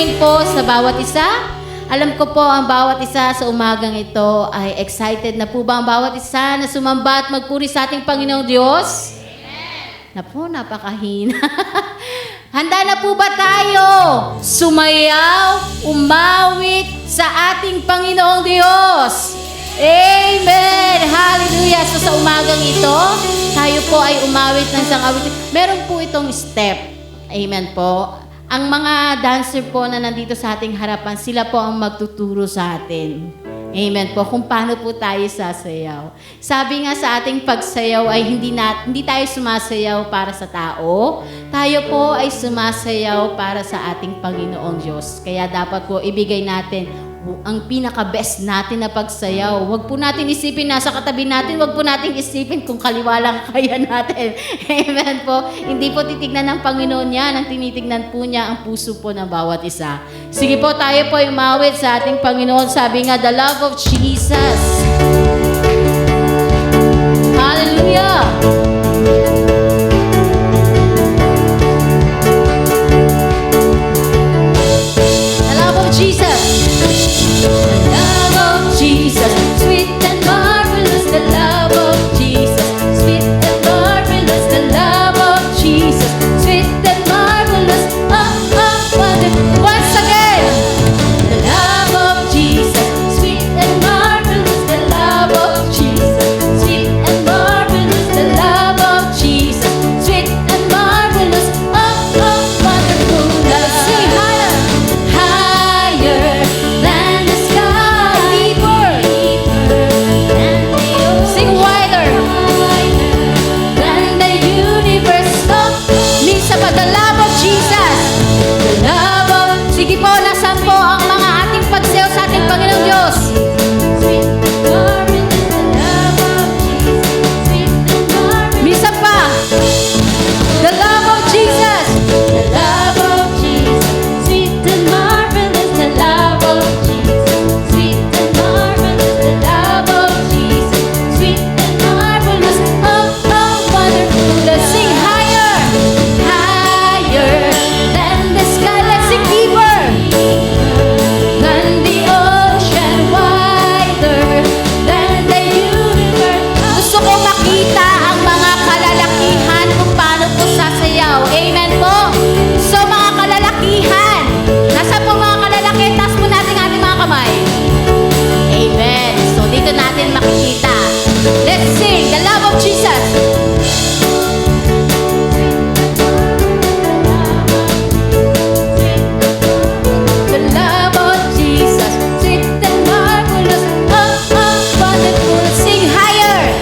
morning po sa bawat isa. Alam ko po ang bawat isa sa umagang ito ay excited na po ba ang bawat isa na sumamba at magpuri sa ating Panginoong Diyos? Amen. Napo, napakahina. Handa na po ba tayo sumayaw, umawit sa ating Panginoong Diyos? Amen! Hallelujah! So sa umagang ito, tayo po ay umawit ng isang awit. Meron po itong step. Amen po. Ang mga dancer po na nandito sa ating harapan, sila po ang magtuturo sa atin. Amen po. Kung paano po tayo sasayaw. Sabi nga sa ating pagsayaw ay hindi tayo sumasayaw para sa tao. Tayo po ay sumasayaw para sa ating Panginoong Diyos. Kaya dapat po ibigay natin ang pinaka-best natin na pagsayaw. Huwag po natin isipin nasa katabi natin. Huwag po natin isipin kung kaliwa lang kaya natin. Amen po. Hindi po titignan ng Panginoon yan. Ang tinitignan po niya ang puso po ng bawat isa. Sige po, tayo po umawit sa ating Panginoon. Sabi nga, the love of Jesus. Hallelujah! The love of Jesus. The love of Jesus, sweet and marvelous. The love of Jesus, sweet and marvelous. The love of Jesus, sweet and marvelous. Wonderful. Once again, the love of Jesus, sweet and marvelous. The love of Jesus, sweet and marvelous. The love of Jesus, sweet and marvelous. Wonderful. Let's sing higher, higher than the sky, deeper than the ocean, sing wider than the universe. Minsan pa, the love of Jesus, the love of... Sige po, nasan po ang mga ating pagsayaw sa ating Panginoong Diyos? Minsan pa, the love of Jesus, the love of Jesus, sweet and marvelous. The love of Jesus, sweet and marvelous. The love of Jesus, sweet and marvelous. Wonderful. Let's sing higher, higher than the sky. Let's sing deeper than the ocean, wider than the universe. Gusto ko makita ang mga kalalakihan kung paano po sasayaw. Amen po. So mga kalalakihan, nasa po mga kalalaki? Taas po natin ang ating mga kamay. Amen. So dito natin makikita. Let's sing the love of Jesus. The love of Jesus, sweet and marvelous. Wonderful. Sing higher.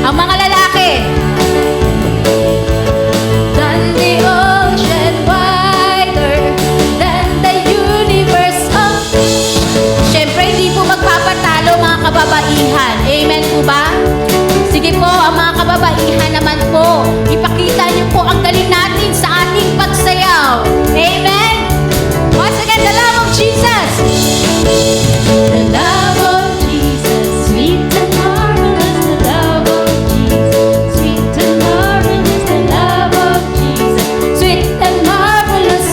Ang mga lalaki. Than the ocean, wider than the universe. Siyempre, hindi po magpapatalo mga kababaihan. Amen po ba? Sige po, ang mga kababaihan naman po, ipakita niyo po ang galing natin sa ating pagsayaw. Amen? Once again, the love of Jesus. The love of Jesus, sweet and marvelous. The love of Jesus, sweet and marvelous. The love of Jesus, sweet and marvelous.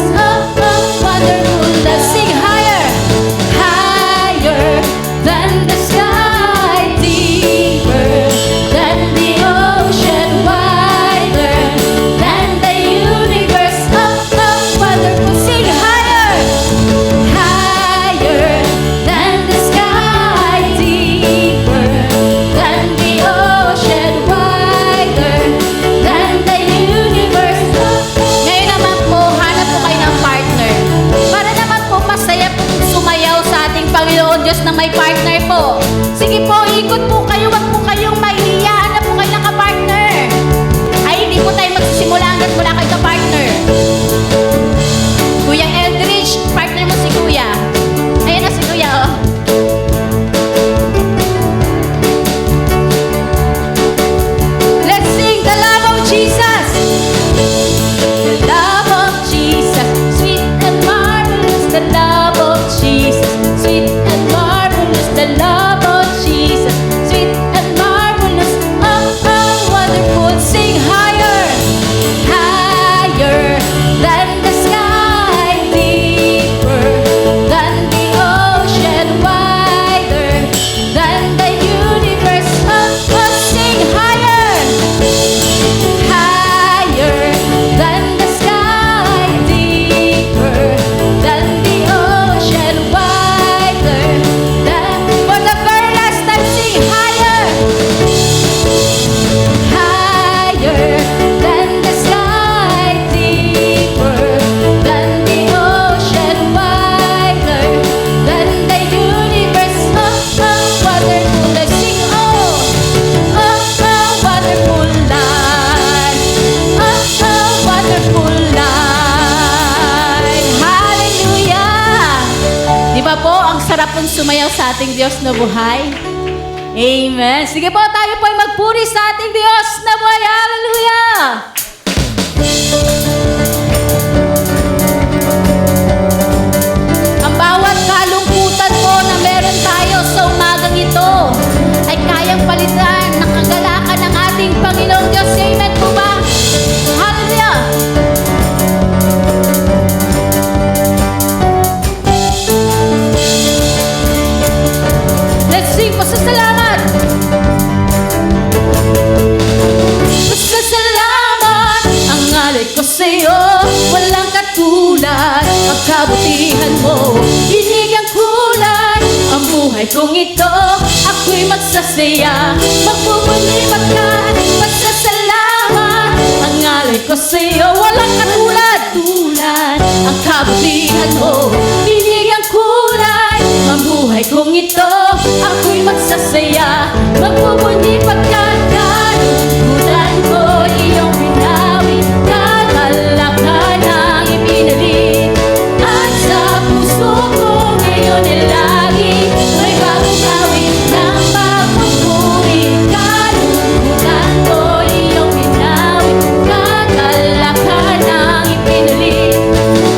Wonderful. Let's sing higher, higher than the sky, deeper than the ocean, wider than the universe. Wonderful. Sing higher, higher than the sky, deeper than the ocean, wider than the universe. Ngayon naman po, hanap po kayo ng partner. Para naman po masaya po sumayaw sa ating Panginoon Diyos na may partner po. Sige po, ikot po kayo. Wag po kayong mahihiya. Hanap po kayo ng kapartner. Ay, hindi po tayo magsisimula hanggat wala kayo kapartner. Kuya Eldridge, partner mo si Kuya. Ayan na si Kuya, oh. Let's sing the love of Jesus. The love of Jesus, sweet and marvelous. The love of Jesus, sweet and marvelous. The sumayaw sa ating Diyos na buhay? Amen. Sige po, tayo po ay magpuri sa ating Diyos na buhay. Hallelujah! Ang bawat kalungkutan po na meron tayo sa umagang ito ay kayang palitan ng kagalakan ng ating Panginoong Diyos. Amen po ba? Hallelujah! Let's sing pasasalamat! Pasasalamat ang alay ko sa'yo, walang katulad ang kabutihan mo. Binigyan kulay ang buhay kong ito, ako'y magsasaya, magpupunipat ka. Pasasalamat ang alay ko sa'yo, walang katulad ang kabutihan mo. Binigyan kulay ang buhay kong ito, ako'y magsasaya, magpupunipat ka. Kalungkutan ko iyong pinawi, kagalakan ang ipinali, at sa puso ko ngayon ay lagi may bagong awit ng pagpupuri. Kalungkutan ko iyong pinawi, kagalakan ang ipinali,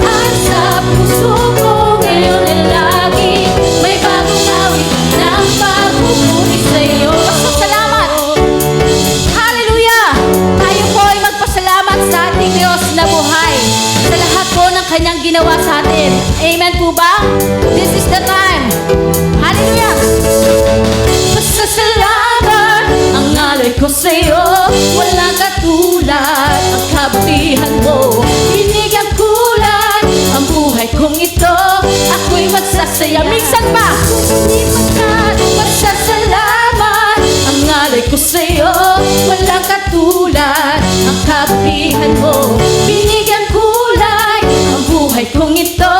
at sa puso ko ngayon ay lagi may bagong awit ng pagpupuri sa'yo. Pasasalamat! Hallelujah! Tayo po ay magpasalamat sa ating Diyos na buhay sa lahat po ng kanyang ginawa sa atin. Amen po ba? This is the time. Hallelujah! Pasasalamat ang alay ko sa'yo, walang katulad ang kabutihan mo. Binigyan kulay ang buhay kong ito, ako'y magsasaya. Minsan pa, pasasalamat ang alay ko sa'yo, walang katulad ang kabutihan mo. Binigyan kulay ang buhay kong ito,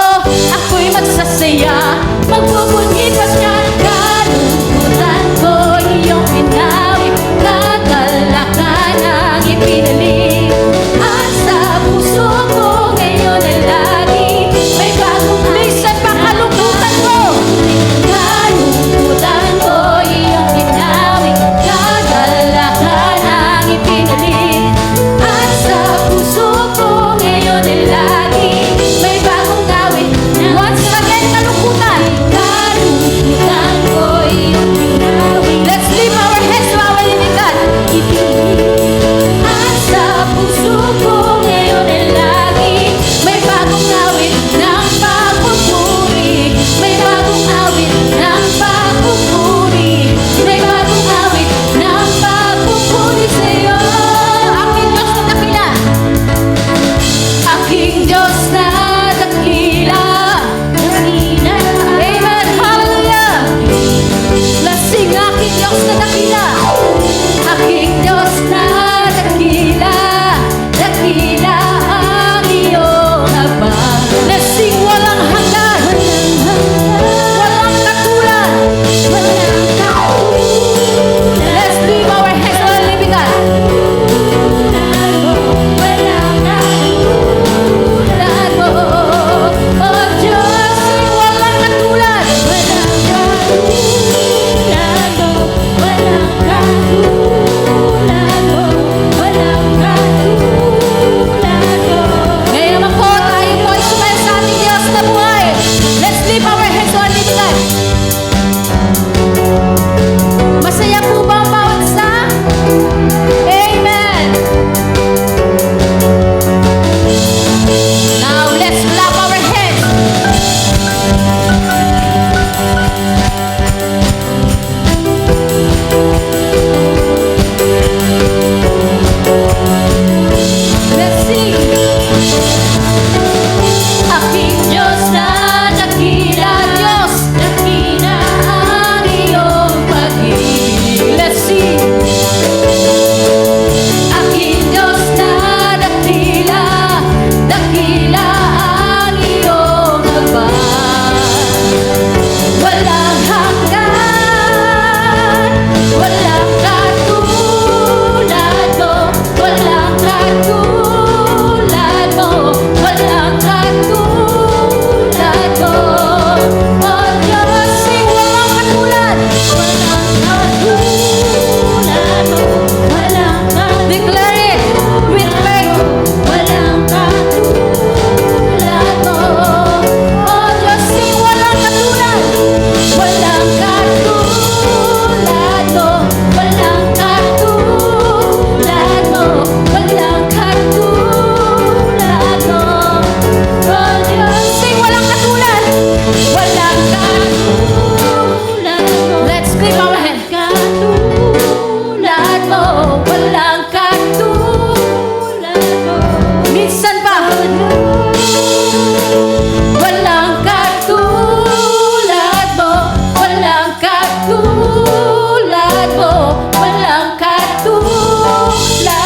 ako'y magsasaya, magpupunipat ka. Kalungkutan ko iyong pinawi, kagalakan ang ipinali, at sa puso ko ngayon ay lagi may bagong minsan pa kalungkutan ko. Kalungkutan ko iyong pinawi, kagalakan ang ipinali, at sa puso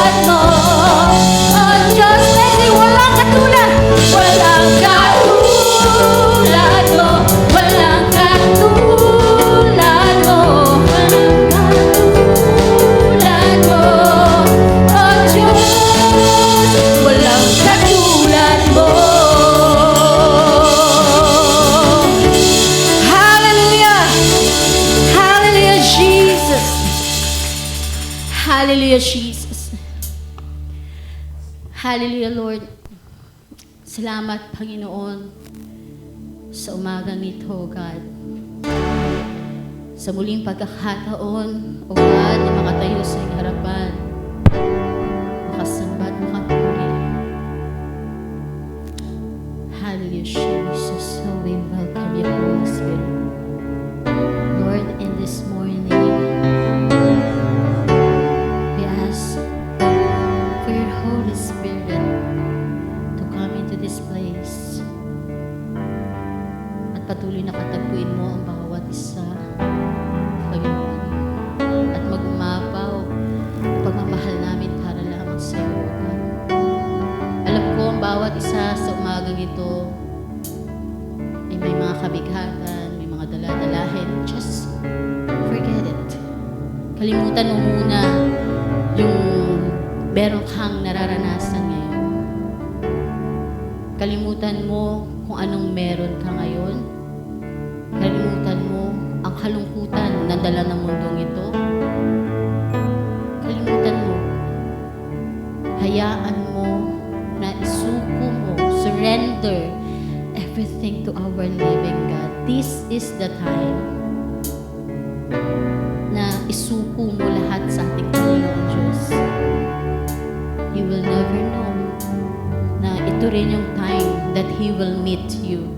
katulad mo. Oh Diyos, blessing, walang katulad. Walang katulad mo. Walang katulad mo. Walang katulad mo. Oh Diyos, walang katulad mo. Hallelujah! Hallelujah, Jesus! Hallelujah, Jesus! Hallelujah, Lord! Salamat, Panginoon, sa umagang ito, God. Sa muling pagkakataon, O God, na makatayo sa iyong harapan, makasamba at makapuri. Hallelujah, Jesus. So we welcome you, Holy Spirit. Lord, in this morning, we ask for your Holy Spirit to come into this place at patuloy na katagpuin mo ang bawat isa, Panginoon, at mag-umapaw ang pagmamahal namin para lamang sa iyo, God. Alam ko ang bawat isa sa umagang ito ay may mga kabigatan, may mga daladalahin. Just forget it. Kalimutan mo muna yung meron kang nararanasan ngayon. Kalimutan mo kung anong meron ka ngayon. Kalimutan mo ang kalungkutan na dala ng mundong ito. Kalimutan mo. Hayaan mo na isuko mo, surrender everything to our living God. This is the time na isuko mo lahat sa ating Panginoon Diyos. You will never know na ito rin yung time that He will meet you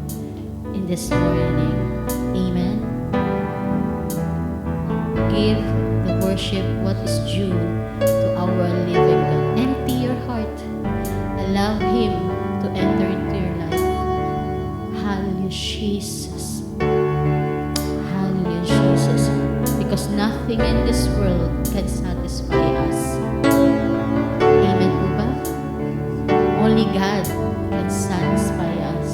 in this morning. Amen. Give the worship what is due to our living God. Empty your heart. Allow Him to enter into your life. Hallelujah, Jesus. Hallelujah, Jesus. Because nothing in this world can satisfy us. Amen po ba? Only God can satisfy us.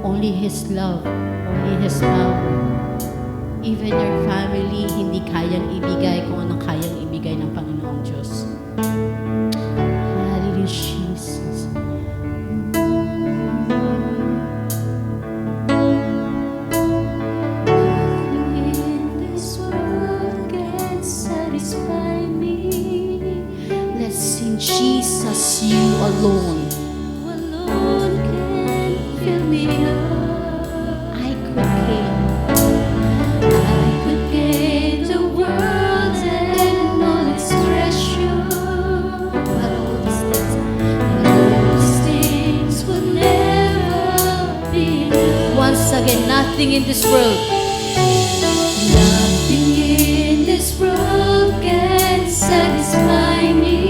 Only His love, only His power. Even your family, hindi kayang ibigay kung anong kayang ibigay ng Panginoong Diyos. Hallelujah, Jesus. Nothing in this world can satisfy me. Let's sing Jesus, you alone. Alone can fill me up. I could gain the world and all its treasure, but all these things would never be enough. Once again, nothing in this world. Nothing in this world can satisfy me.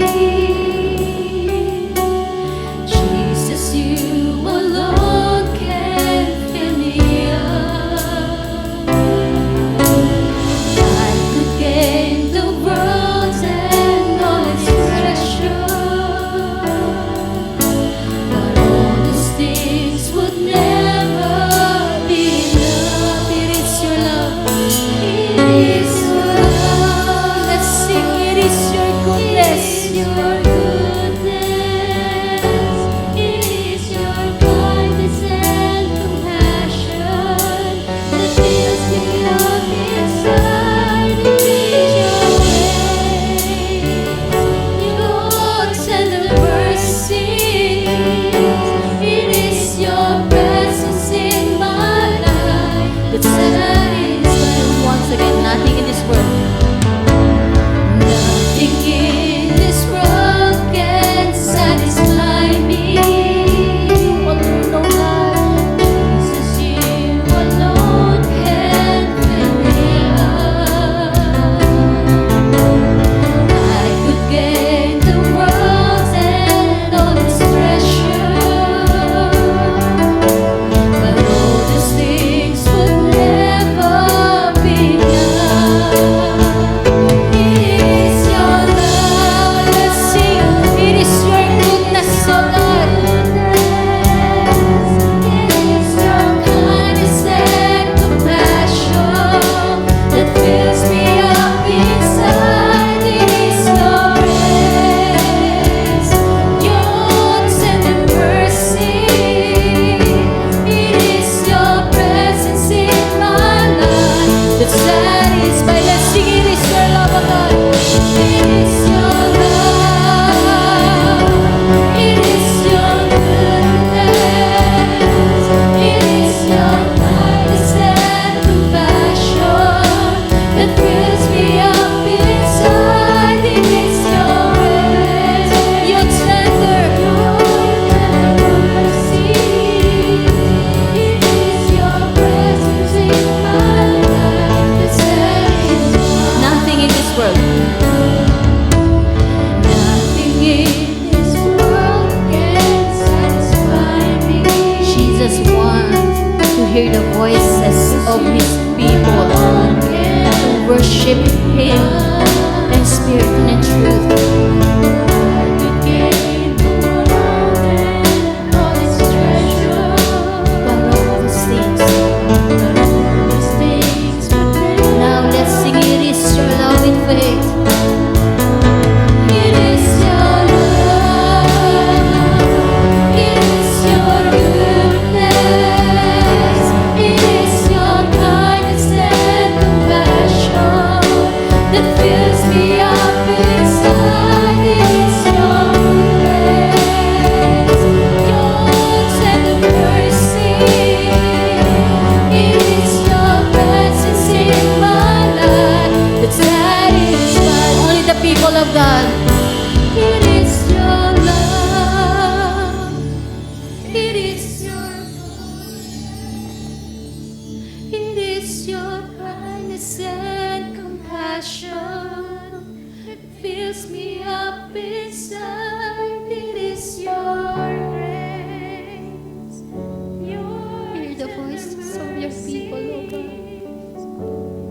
Jesus, you alone can fill me up. I could gain the world and all its treasure, but all these things would never be enough. It is your love. It is your love. Let's sing. It is your goodness. Your goodness. It is your kindness and compassion that fills me up inside. It is your grace, your tender mercy. It is your presence in my life that satisfies. Once again, nothing in this world. Nothing in this world of His people to worship Him in spirit and in truth. But all these things. Now let's sing, it is your love in faith. It is your love. It is your goodness. It is your kindness and compassion that fills me up inside. It is your grace, your tender mercy. It is your presence in my life that satisfies. Only the people of God. It is your love. It is your it is your kindness and compassion that fills me up inside. It is your grace. Hear the voices of your people, O God.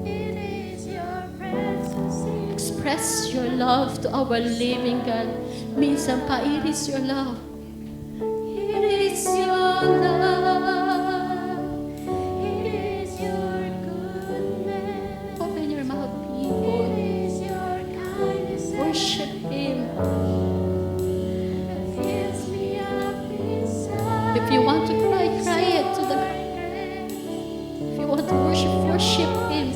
It is your presence. Express your love to our living God. Minsan pa, it is your love. It is your love. It is your goodness. Open your mouth, people. It is your kindness. Worship Him. That fills me up inside. If you want to cry, cry it to the God. If you want to worship, worship Him.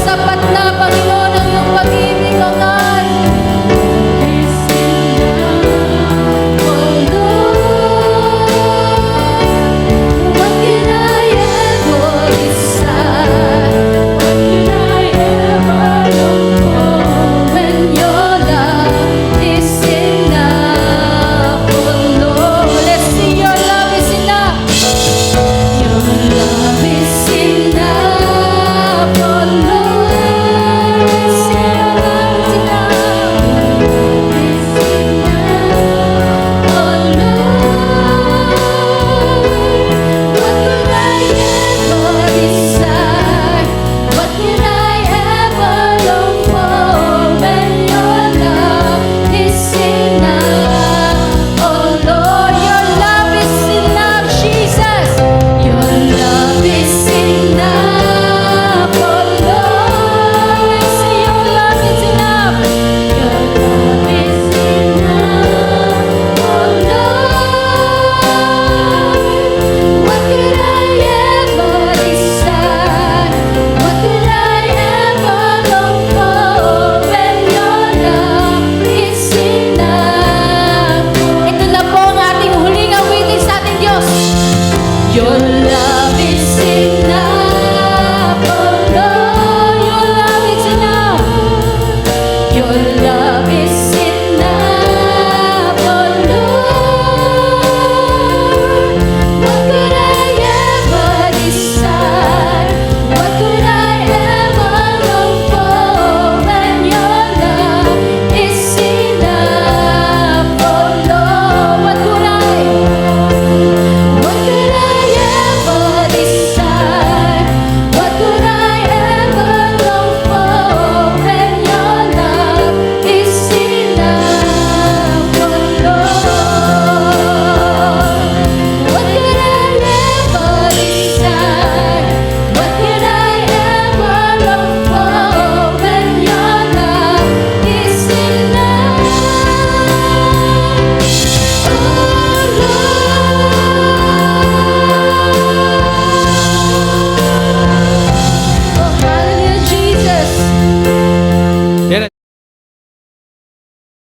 Sapat na, Panginoon, ang iyong pag-ibig, O God.